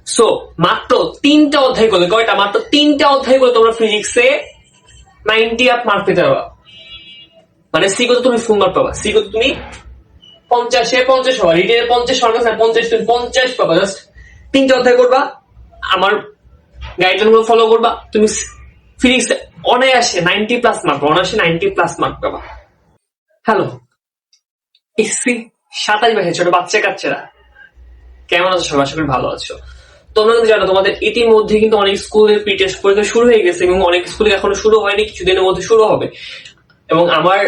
So মাত্র 3টা অধ্যায় করলে, কয়টা? মাত্র 3টা অধ্যায় করলে তোমরা ফিজিক্সে 90 আপ মার্ক পেতে পারবা। মানে সিগো তুমি ফুল মার্ক পাবা, সিগো তুমি 50 পাবা, রিটেনে 50 মার্ক আছে, 50 তুমি 50 পাবা। জাস্ট 3টা অধ্যায় করবা, আমার গাইডলাইন গুলো ফলো করবা, তুমি ফিজিক্স অনায়াসে 90+ মার্ক, অনায়াসে 90+ মার্ক পাবা। হ্যালো এসসি 27 বছর ছোট বাচ্চা কাচ্চারা, কেমন আছো সবাই? আশা করি ভালো আছো। তোমরা কিন্তু জানো তোমাদের ইতিমধ্যে কিন্তু অনেক স্কুলের প্রি টেস্ট পরীক্ষা শুরু হয়ে গেছে এবং অনেক স্কুলে এখনো শুরু হয়নি, কিছুদিনের মধ্যে শুরু হবে। এবং আমার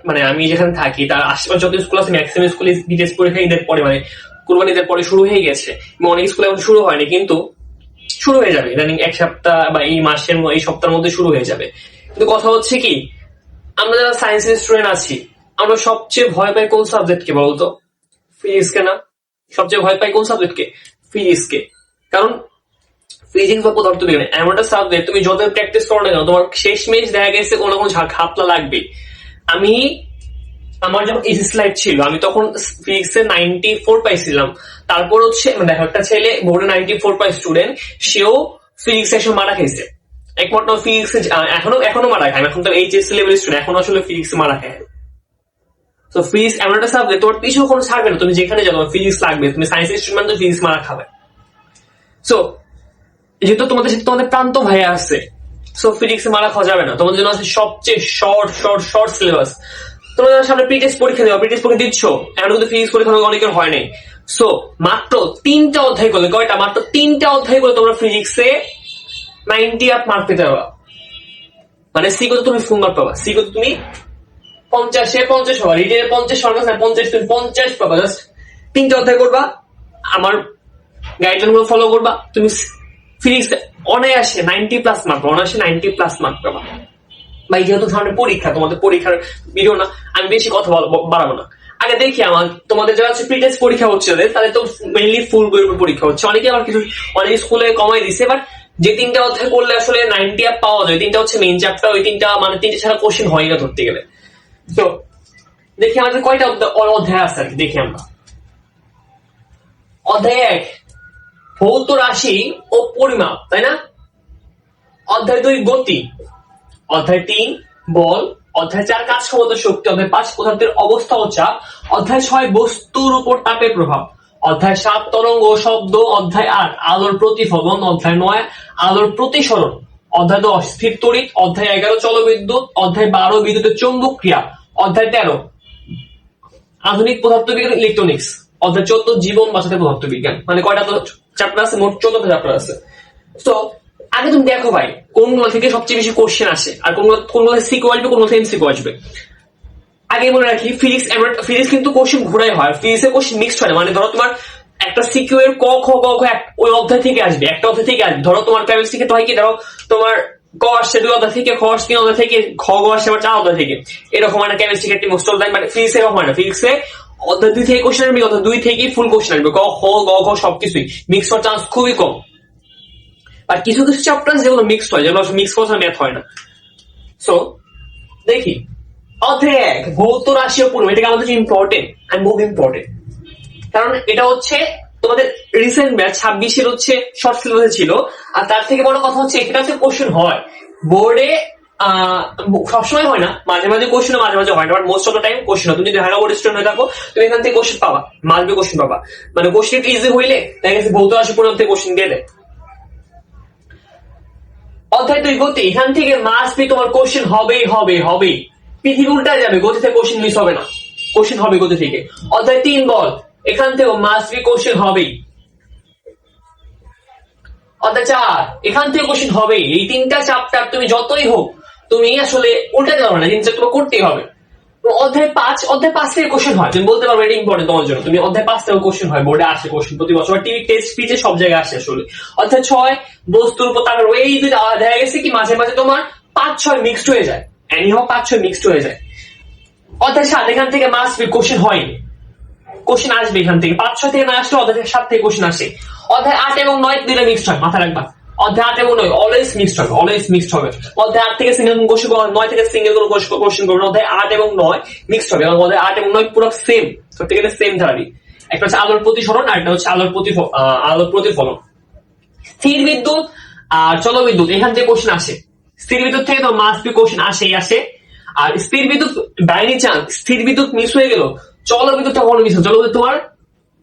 মানে আমি যেখানে থাকি তার আশেপাশে যত স্কুল আছে ম্যাক্সিমাম স্কুলে প্রি টেস্ট পরীক্ষা ঈদের পরে, মানে কুরবানি ঈদের পরে শুরু হয়ে গেছে এবং অনেক স্কুলে এখন শুরু হয়নি, কিন্তু শুরু হয়ে যাবে ইদানিং এক সপ্তাহ বা এই মাসের এই সপ্তাহের মধ্যে শুরু হয়ে যাবে। কিন্তু কথা হচ্ছে কি, আমরা যারা সায়েন্সের স্টুডেন্ট আছি আমরা সবচেয়ে ভয় পাই কোন সাবজেক্টকে বলতো? ফিজিক্সকে না? সবচেয়ে ভয় পাই কোন সাবজেক্টকে? ফিজিক্সকে। কারণ ফিজিক্স বা পদার্থবিজ্ঞান এমন একটা সাবজেক্ট তুমি যত প্র্যাকটিস করো না কেন তোমার শেষমেশ দেখা গেছে কোনো কোনো ঘাপলা লাগবে। আমার যখন এইচএস লাইফ ছিল আমি তখন ফিজিক্সে 94 পাইছিলাম। তারপর হচ্ছে দেখো একটা ছেলে বোর্ডে 94 পাই স্টুডেন্ট, সেও ফিজিক্স এসে মারা খাইছে। একমাত্র ফিজিক্স এখনো মারা খায়, এখন তো এইচএস লেভেল স্টুডেন্ট, এখন আসলে ফিজিক্স মারা খায়। তো ফিজিক্স এমন একটা সাবজেক্ট তোমার পিছু কোনো ছাড়বে না, তুমি যেখানে যাও তোমার ফিজিক্স লাগবে, তুমি সায়েন্স স্টুডেন্ট তো ফিজিক্স মারা খাবে। সো যেহেতু তোমাদের সাথে তোমাদের প্রান্ত ভাইয়া আছে, সো ফিজিক্স মারা খাওয়া যাবে না। তোমাদের জন্য আছে সবচেয়ে শর্ট সিলেবাস। তোমরা সামনে প্রি টেস্ট পরীক্ষা দেওয়া, প্রি টেস্ট পরীক্ষা দিচ্ছ, এখন কিন্তু ফিজিক্স পরীক্ষা অনেকের হয় নাই। সো মাত্র 3টা অধ্যায় করলে, কয়টা? মাত্র 3টা অধ্যায় করলে তোমরা ফিজিক্সে 90 আপ মার্ক পেতে পারবা। মানে সিগো তুমি ফুল মার্ক পাবা, সিগো তুমি 50 পাবা, রিটেনে 50 মার্ক আছে, 50 তুমি 50 পাবা। জাস্ট 3টা অধ্যায় করবা, আমার গাইডলাইন গুলো ফলো করবা, তুমি ফিজিক্স অনায়াসে 90+ মার্ক, অনায়াসে 90+ মার্ক পাবা। ভাই যেহেতু সামনে পরীক্ষা, তোমাদের পরীক্ষার ভিডিও না, আমি বেশি কথা বাড়াবো না। আগে দেখি তোমাদের যারা প্রি টেস্ট পরীক্ষা হচ্ছে তাদের তো মেইনলি ফুল বইয়ের পরীক্ষা হচ্ছে। অনেকে আবার কিছু অনেক স্কুলে কমাই দিছে, বাট যে 3টা অধ্যায় করলে আসলে 90 আপ পাওয়া যায়, 3টা হচ্ছে মেইন চ্যাপ্টার, ওই 3টা মানে 3টা ছাড়া কোশ্চেন হয় না ধরতে গেলে। তো দেখি আমাদের কয়টা অধ্যায় আছে আর কি, দেখি আমরা। অধ্যায় 1 ভৌত রাশি ও পরিমাপ, তাই না? অধ্যায় 2 গতি, অধ্যায় 3 বল, অধ্যায় 4 কাজ ক্ষমতা শক্তি, অধ্যায় 5 পদার্থের অবস্থা ও চাপ, অধ্যায় 6 বস্তুর উপর তাপের প্রভাব, অধ্যায় 7 তরঙ্গ ও শব্দ, অধ্যায় 8 আলোর প্রতিফলন, অধ্যায় 9 আলোর প্রতিসরণ, অধ্যায় 10 স্থির তড়িৎ, অধ্যায় 11 চলবিদ্যুৎ, অধ্যায় 12 বিদ্যুতের চৌম্বক ক্রিয়া, অধ্যায় 13 আধুনিক পদার্থবিজ্ঞান ইলেকট্রনিক্স, অধ্যায় 14 জীবন বাঁচাতে পদার্থবিজ্ঞান। মানে কয়টা চ্যাপ্টার আছে? মোট 14টা চ্যাপ্টার আছে। তো আগে তুমি দেখো ভাই কোনগুলো থেকে সবচেয়ে বেশি কোশ্চেন আসে আর কোনগুলো সিকিউ আসবে, কোনগুলো থেকে এমসিকিউ আসবে। আগে মনে রাখি ফিজিক্স কিন্তু কোশ্চেন ঘুরাই হয়, ফিজিক্সের কোশ্চেন মিক্সড হয় না। মানে ধরো তোমার একটা সিকিউ এর ক খ গ ঘ ওই অধ্যায় থেকে আসবে, একটা অধ্যায় থেকে আসবে। ধরো তোমার কেমিস্ট্রি ক্ষেত্রে হয় কি, ধরো তোমার ক আসছে 2 অধ্যায় থেকে, খ আসছে 3 অধ্যায় থেকে, খ গ আসছে আবার 4 অধ্যায় থেকে, এরকম হয় না কেমিস্ট্রি ক্ষেত্রে মোস্ট অফ টাইম। মানে ফিজিক্স এরকম হয় না, ফিজিক্সে অধ্যায় 2 থেকে কোশ্চেন আসবে, অধ্যায় 2 থেকেই ফুল কোশ্চেন আসবে, ক খ গ ঘ সবকিছুই মিক্স হওয়ার চান্স খুবই কম। আর কিছু কিছু চ্যাপ্টার যেগুলো মিক্সড হয়, যেগুলো মিক্স কোর্স ম্যাথ হয় না। সো দেখি অধ্যায় 1 ভৌত রাশি ও পরিমাপ, এটা আমাদের ইম্পর্টেন্ট and খুব ইম্পর্টেন্ট, কারণ এটা হচ্ছে তোমাদের রিসেন্ট ব্যাচ 26-এর হচ্ছে শর্ট সিলেবাসে ছিল। আর তার থেকে বড় কথা হচ্ছে এটা হচ্ছে কোশ্চেন হয় বোর্ডে, সবসময় হয় না, মাঝে মাঝে কোশ্চেন, মাঝে মাঝে হয় না, but most of the time question হয়। তুমি যদি ঢাকা বোর্ড স্টুডেন্ট হয়ে থাকো তুমি এখান থেকে কোশ্চেন পাবা, মাঝবে কোশ্চেন পাবা। মানে কোশ্চেন ইজি হইলে দেখা গেছে ভৌত রাশি পরিমাপ থেকে কোশ্চেন দিয়ে দেয়। অধ্যায় 2 গতি, এখান থেকে মাস বি তোমার কোশ্চেন হবে। পৃথিবী উল্টা যাবে, গতি থেকে কোশ্চেন মিস হবে না, কোশ্চেন হবে গতি থেকে। অধ্যায় 3 বল, এখান থেকে মাস বি কোশ্চেন হবেই। অধ্যায় 4 এখান থেকে কোশ্চেন হবেই। এই 3টা চ্যাপ্টার তুমি যতই হোক তুমি আসলে উল্টাতে পারবে না, জিনিসটা তোমার করতেই হবে। অধ্যায় 5 থেকে কোশ্চেন হয়, তুমি বলতে পারবে এটা ইম্পর্টেন্ট তোমার জন্য। তুমি অধ্যায় 5 থেকে কোশ্চেন হয়, বোর্ডে আসে কোশ্চেন প্রতি বছর, টিভি টেস্ট পিচে সব জায়গায় আসে আসলে। অধ্যায় 6 বস্তুর উপর তাপের, এই দুইটা দেখা গেছে কি মাঝে মাঝে তোমার 5-6 মিক্সড হয়ে যায়, এনিহাও 5-6 মিক্সড হয়ে যায়। অধ্যায় 7 এখান থেকে মাস বি কোশ্চেন হয়, কোশ্চেন আসবে এখান থেকে, 5-6 থেকে না আসলে অধ্যায় 7 থেকে কোশ্চেন আসে। অধ্যায় 8 এবং 9 দুইটা মিক্সড হয়, মাথায় রাখবা। অধ্যায় 8 এবং 9 অলওয়েজ মিক্সড হবে। অধ্যায় 8 থেকে সিঙ্গেল কোশ্চেন করবে, 9 থেকে সিঙ্গেল কোনো কোশ্চেন করবে। অধ্যায় 8 এবং 9 মিক্সড হবে, এবং অধ্যায় 8 এবং 9 পুরো সেম, সত্যি সেম ধারাবি। একটা হচ্ছে আলোর প্রতিসরণ আর একটা হচ্ছে আলোর প্রতিফলন। স্থির বিদ্যুৎ আর জলবিদ্যুৎ এখান থেকে কোশ্চেন আসে। স্থির বিদ্যুৎ থেকে তো মাস্ট বি কোশ্চেন আসে। আর স্থির বিদ্যুৎ বাইরে চান স্থির বিদ্যুৎ মিস হয়ে গেল, জলবিদ্যুৎটা কখনো মিস হয়। জলবিদ্যুৎ তোমার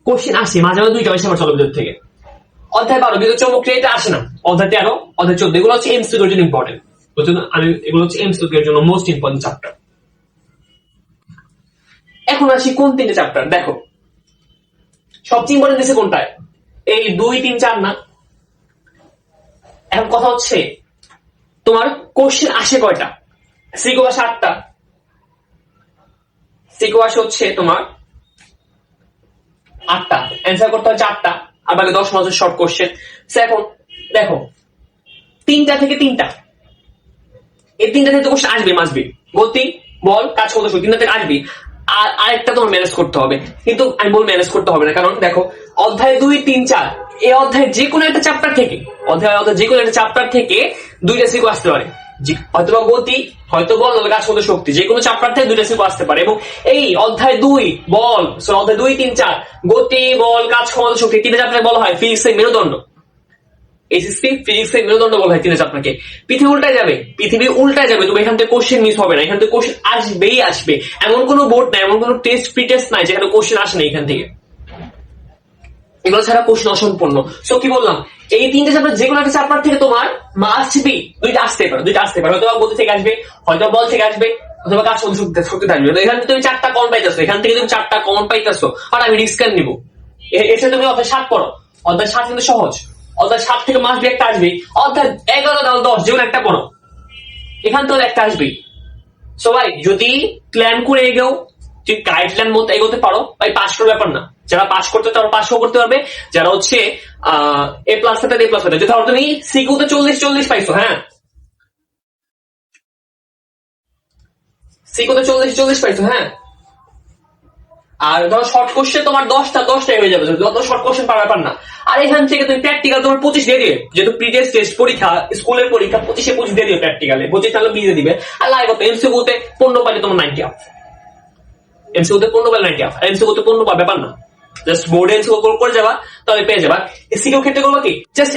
কোশ্চেন আসে মাঝে মাঝে, দুইটা আসে আমার জলবিদ্যুৎ থেকে। অধ্যায় 12 বিদ্যুৎ চৌম্বকীয় এটা আসে না। অধ্যায় 13, অধ্যায় 14 এগুলো হচ্ছে এমসিকিউ এর জন্য ইম্পর্টেন্ট। বুঝছেন, আমি এগুলো হচ্ছে এমসিকিউ এর জন্য মোস্ট ইম্পর্টেন্ট চ্যাপ্টার। এখন আসি কোন তিনটে চ্যাপ্টার। দেখো সবচেয়ে ইম্পর্টেন্ট দিছে কোনটায়, এই 2, 3, 4 না। এখন কথা হচ্ছে তোমার কোশ্চেন আসে কয়টা? সিকিউ আসে 8টা, সিকিউ আসে হচ্ছে তোমার 8টা, অ্যান্সার করতে হয় 4টা, আর বাকি 10 মার্কের শর্ট কোশ্চেন। এখন দেখো 3টা থেকে 3টা, এই 3টা থেকে কোশ্চেন আসবে গতি, বল, কাজ, ক্ষমতা, শক্তি, 3টা থেকে আসবে। আর আরেকটা তোমার ম্যানেজ করতে হবে, কিন্তু আমি বল ম্যানেজ করতে হবে না, কারণ দেখো অধ্যায় 2, 3, 4 এই অধ্যায় যে কোনো একটা চ্যাপ্টার থেকে, অধ্যায় যে কোনো একটা চ্যাপ্টার থেকে 2টা সিকিউ আসতে পারে। হয়তো বা গতি, হয়তো বল, কাজ, ক্ষমতা, শক্তি, যে কোনো চ্যাপ্টার থেকে 2টা সিকিউ আসতে পারে। এবং এই অধ্যায় 2 বল, অধ্যায় 2, 3, 4 গতি, বল, কাজ, ক্ষমতা, শক্তি 3টা চ্যাপ্টারে বলা হয় ফিজিক্সের মেরুদণ্ড। এসএসসি ফিজিক্সের মেরুদণ্ড বলা হয় 3টা চ্যাপ্টারকে। পৃথিবী উল্টায় যাবে, তুমি এখান থেকে কোশ্চেন মিস হবে না, এখান থেকে কোশ্চেন আসবে। এমন কোনো বোর্ড নাই, এমন কোনো প্রি টেস্ট নাই যেখানে কোশ্চেন আসে না এখান থেকে। এগুলো ছাড়া কোশ্চেন অসম্পূর্ণ। সো কি বললাম, এই 3টা চ্যাপ্টার যে কোনো একটা চ্যাপ্টার থেকে তোমার মাস্ট বি 2টা আসতে পারে। হয়তো গতি থেকে আসবে, হয়তো বল থেকে আসবে, অথবা কাজ, ক্ষমতা, শক্তি থাকবে। এখান থেকে তুমি 4টা কমন পাইতেছো, আর আমি রিস্ক নিবো। এসে তুমি অধ্যায় 7 পড়ো, অধ্যায় 7 কিন্তু সহজ। অধ্যায় 7 থেকে মাস্ট বি একটা আসবে, অধ্যায় 11, 10 যে কোনো একটা পড়ো, এখান থেকে একটা আসবেই। সবাই যদি প্ল্যান করে এগোও, তুই গাইডলাইন মতো এগোতে পারো, ভাই পাস করার ব্যাপার না। যারা পাস করতে তারা পাসও করতে পারবে, যারা হচ্ছে এ প্লাস পেতে এ প্লাস পেতে। যদি তুমি সিকিউতে 40 পাইছো, হ্যাঁ সিকিউতে 40 পাইছো, হ্যাঁ, আর ধরো শর্ট কোশ্চেন তোমার 10টাই হয়ে যাবে, যত শর্ট কোশ্চেন পাওয়ার ব্যাপার না। আর এখান থেকে তুমি প্র্যাকটিক্যাল তোমার 25 দিয়ে দিবে, যেহেতু প্রিভিয়াস টেস্ট পরীক্ষা, স্কুলের পরীক্ষা 25 দিয়ে দিবে প্র্যাকটিক্যালে, 25 তাহলে 20 দিয়ে দিবে। আর লাইভ হতো এমসিকিউতে 15 পাইলে তোমার 90 আপ, এমসিকিউতে 15 পাইলে 90 আপ, এমসিকিউতে 15 পাওয়ার ব্যাপার না। জাস্ট বোর্ডে এমসিকিউ করে যাবা, তাহলে পেয়ে যাবা। সিকিউ ক্ষেত্রে করবা কি, জাস্ট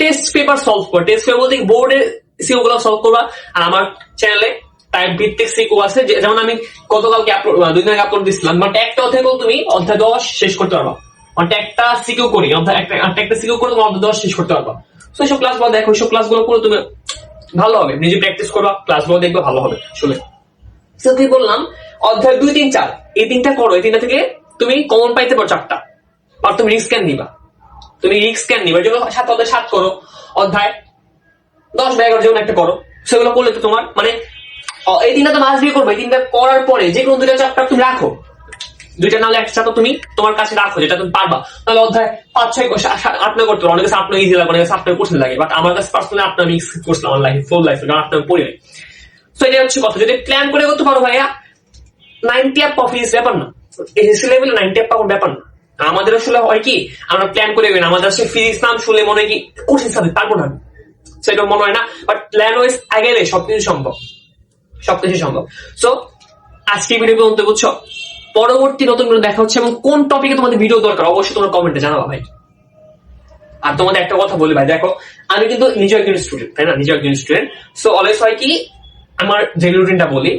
টেস্ট পেপার সলভ করো। টেস্ট পেপার বলতে বোর্ডের সিকিউ গুলো সলভ করবা। আর আমার চ্যানেলে টাইপ ভিত্তিক সিকিউ আছে, যেমন আমি গতকালকে 2 দিন আগে আপলোড দিছিলাম। বাট একটা অধ্যায় তুমি অধ্যায় 10 শেষ করতে পারবা, মানে একটা সিকিউ করি, অধ্যায় একটা সিকিউ করে তুমি অধ্যায় 10 শেষ করতে পারবা। তো এইসব ক্লাসগুলো দেখো, এইসব ক্লাসগুলো করে তুমি ভালো হবে, নিজে প্র্যাকটিস করবা, ক্লাসগুলো দেখবে, ভালো হবে। শুনে কি বললাম, অধ্যায় 2, 3, 4 এই 3টা করো, এই 3টা থেকে তুমি কমন পাইতে পারো 4টা। আর তুমি রিস্ক ক্যান নিবা, যেগুলো 7 অধ্যায় 7 করো, অধ্যায় 10 বা 11 যেমন একটা করো। সেগুলো করলে তো তোমার মানে এই 3টা তো মাস্ট বি করবে। এই 3টা করার পরে যে কোনো 2টা চ্যাপ্টার তুমি রাখো, 2টা নাহলে একটা চ্যাপ্টার তুমি তোমার কাছে রাখো যেটা তুমি পারবা। তাহলে অধ্যায় 5, 6, 8, 9 করতে পারো। অনেকে 8, 9 ইজি লাগে, অনেকে 8, 9 কঠিন লাগে। বাট আমার কাছে পার্সোনালি 8, 9 আমি করছিলাম আমার লাইফে, ফুল লাইফে, কারণ 8, 9 পড়ি নাই। সো এটা হচ্ছে কথা, যদি প্ল্যান করে করতে পারো ভাইয়া 90 আপ অফিস ব্যাপার না, এসএসসি লেভেলে 90 আপ পাওয়ার ব্যাপার না। আমাদের আসলে হয় কি, আমরা প্ল্যান করে গেলাম, আমাদের আসলে ফিজিক্স নাম শুনলে মনে হয় কি কঠিন সাবজেক্ট, পারবো না, সেটা মনে হয় না। বাট প্ল্যান ওয়াইজ আগেলে সবকিছু সম্ভব। সো আজকে ভিডিও পর্যন্ত, বুঝছো? পরবর্তী নতুন ভিডিও দেখা হচ্ছে, এবং কোন টপিকে তোমাদের ভিডিও দরকার অবশ্যই তোমরা কমেন্টে জানাবা ভাই। আর তোমাদের একটা কথা বলি ভাই, দেখো আমি কিন্তু নিজেও একজন স্টুডেন্ট, তাই না, সো অলওয়েজ হয় কি, আমার ডেইলি রুটিনটা বলি।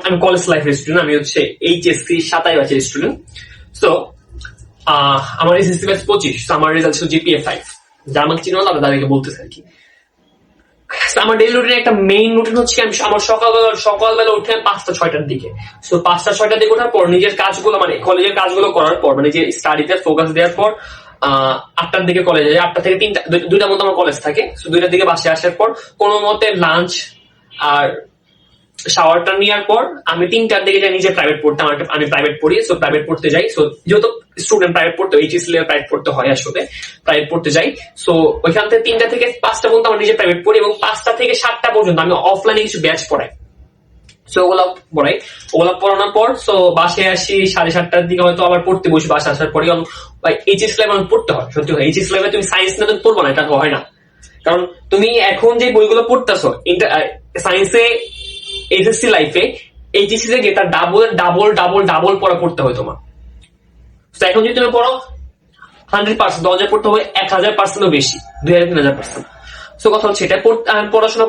আমি কলেজ লাইফের স্টুডেন্ট, আমি হচ্ছে এইচএসসি 27 ব্যাচের স্টুডেন্ট। সো আমার এসএসসি ব্যাচ 25, আমার রেজাল্ট ছিল জিপিএ 5। যারা আমাকে চিনো না তাদেরকে বলতেছে আর কি। আমার ডেইলি রুটিন একটা মেইন রুটিন হচ্ছে, আমি আমার সকালবেলা উঠে 5টা 6টার দিকে। সো 5টা 6টার দিকে ওঠার পর নিজের কাজগুলো, মানে কলেজের কাজগুলো করার পর, মানে যে স্টাডিতে ফোকাস দেওয়ার পর 8টার দিকে কলেজে যাই। 8টা থেকে 3টা, 2টার মতো আমার কলেজ থাকে। সো 2টার দিকে বাসায় আসার পর কোনো মতে লাঞ্চ আর শাওয়ারটা নেওয়ার পর আমি 3টার দিকে যাই নিজে প্রাইভেট পড়তে। আমি প্রাইভেট পড়ি, সো প্রাইভেট পড়তে যাই। সো যেহেতু স্টুডেন্ট প্রাইভেট পড়তে, এইচএসসি লেভেল প্রাইভেট পড়তে হয়, আসলে প্রাইভেট পড়তে যাই। সো ওইখান থেকে 3টা থেকে 5টা পর্যন্ত আমার নিজে প্রাইভেট পড়ি, এবং 5টা থেকে 7টা পর্যন্ত আমি অফলাইনে কিছু ব্যাচ পড়াই। সো ওগুলো পড়ানোর পর সো বাসায় আসি 7:30টার দিকে, হয়তো আবার পড়তে বসি বাসা আসার পরে। কারণ এইচএস লেভেল পড়তে হয়, সত্যি হয়। এইচএস লেভেলে তুমি সায়েন্স না তুমি পড়বো না, এটা হয় না। কারণ তুমি এখন যে বইগুলো পড়তেছো সায়েন্সে, এসএসসি লাইফে, এইচএসসি তে গিয়ে তার ডাবল পড়া পড়তে হয় তোমার। তো এখন যদি তুমি পড়ো 100%, 10,000 পড়তে হবে 1,000%ও বেশি, 2,000 3,000%। তো কথা হচ্ছে এটা পড়াশোনা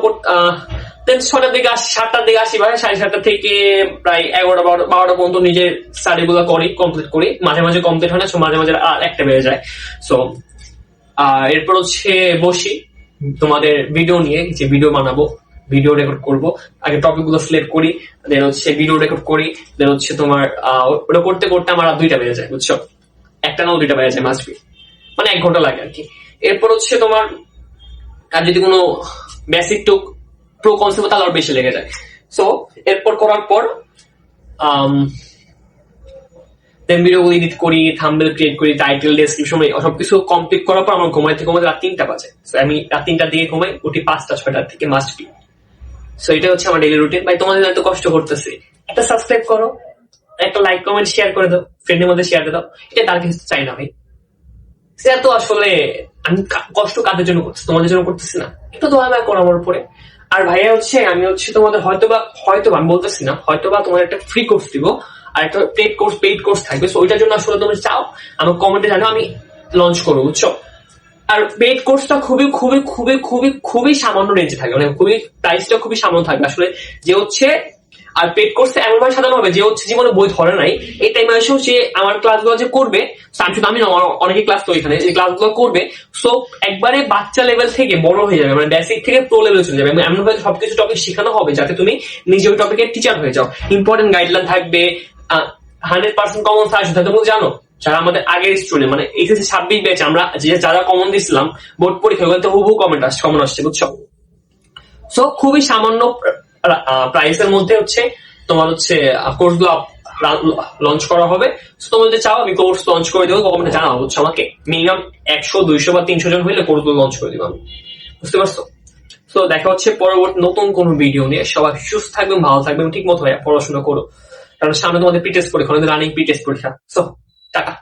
দেন 6টার দিকে আসি, 7টার দিকে আসি, ভাই 7:30 থেকে প্রায় 11টা 12টা পর্যন্ত নিজের স্টাডি গুলো কমপ্লিট করি। মাঝে মাঝে কমপ্লিট হয় না, মাঝে মাঝে একটা বেড়ে যায়। সো এরপর হচ্ছে বসি তোমাদের ভিডিও নিয়ে, যে ভিডিও বানাবো, ভিডিও রেকর্ড করব। আগে টপিক গুলো সিলেক্ট করি, দেন হচ্ছে ভিডিও রেকর্ড করি, দেন হচ্ছে তোমার ওটা করতে করতে আমার 2টা বেজে যায়, বুঝছো? 1টা নাও 2টা বেজে যায়, মাস্ট বি, মানে 1 ঘন্টা লাগে আর কি। এরপর হচ্ছে তোমার আর যদি কোনো বেসিক টুক প্রো কনসেপ্ট তাহলে আরো বেশি লেগে যায়। সো এরপর করার পর দেন ভিডিও এডিট করি, থাম্বনেল ক্রিয়েট করি, টাইটেল, ডেসক্রিপশন, সবকিছু কমপ্লিট করার পর আমার ঘুমাইতে রাত 3টা বাজে। সো আমি রাত 3টার দিকে ঘুমাই, উঠি 5টা 6টার দিকে, মাস্ট বি। সো এটা হচ্ছে আমার ডেইলি রুটিন। ভাই তোমাদের এত কষ্ট করতেছি, একটা সাবস্ক্রাইব করো, একটা লাইক কমেন্ট শেয়ার করে দাও, ফ্রেন্ডের মধ্যে শেয়ার করে দাও, এটা তার কিছু চাই না ভাই। সেটা তো আসলে আমি কষ্ট কাদের জন্য করতেছি, তোমাদের জন্য করতেছি না, একটু দয়া মায়া করো আমার উপরে। আর ভাইয়া হচ্ছে আমি হচ্ছে তোমাদের হয়তোবা আমি বলতেছি না, হয়তোবা তোমার একটা ফ্রি কোর্স দিব, আর একটা পেইড কোর্স থাকবে। সো ওইটার জন্য আসলে তুমি চাও আমার কমেন্টে জানো, আমি লঞ্চ করবো, বুঝছো? আর পেইড কোর্সটা খুবই খুবই খুবই খুবই খুবই সামান্য রেঞ্জে থাকবে, মানে খুবই প্রাইসটা খুবই সামান্য থাকবে আসলে। যে হচ্ছে আর পেড কোর্সে এমন ভাবে সাজানো হবে যে হচ্ছে জীবনে বই ধরে নাই, এই টাইমে এসেও সে আমার ক্লাসগুলো যে করবে, শুধু আমি না, অনেকে ক্লাস তো এখানে এই ক্লাসগুলো করবে। সো একবারে বাচ্চা লেভেল থেকে বড় হয়ে যাবে, মানে বেসিক থেকে প্রো লেভেল চলে যাবে। এমন ভাবে সবকিছু টপিক শেখানো হবে যাতে তুমি নিজে ওই টপিকের টিচার হয়ে যাও। ইম্পর্টেন্ট গাইডলাইন থাকবে, 100% কমন সাজেশন থাকবে। তুমি জানো যারা আমাদের আগের স্টুডেন্ট, মানে এইচএসসি 26 ব্যাচ, আমরা যারা কমন দিচ্ছিলাম বোর্ড পরীক্ষা, ওগুলোতে হুবহু কমন আসছে, বুঝছো? সো খুবই সামান্য প্রাইসের মধ্যে হচ্ছে তোমার হচ্ছে কোর্স গুলো লঞ্চ করা হবে। তোমরা যদি চাও আমি কোর্স লঞ্চ করে দেবো, কমেন্টে জানাও, বুঝছো? আমাকে মিনিমাম 100 200 বা 300 জন হইলে কোর্স গুলো লঞ্চ করে দিব আমি, বুঝতে পারছো? তো দেখা হচ্ছে পরবর্তী নতুন কোন ভিডিও নিয়ে। সবাই সুস্থ থাকবেন, ভালো থাকবেন, ঠিক মতো পড়াশোনা করো, কারণ সামনে তোমাদের প্রি টেস্ট পরীক্ষা, রানিং প্রি টেস্ট পরীক্ষা। So tata.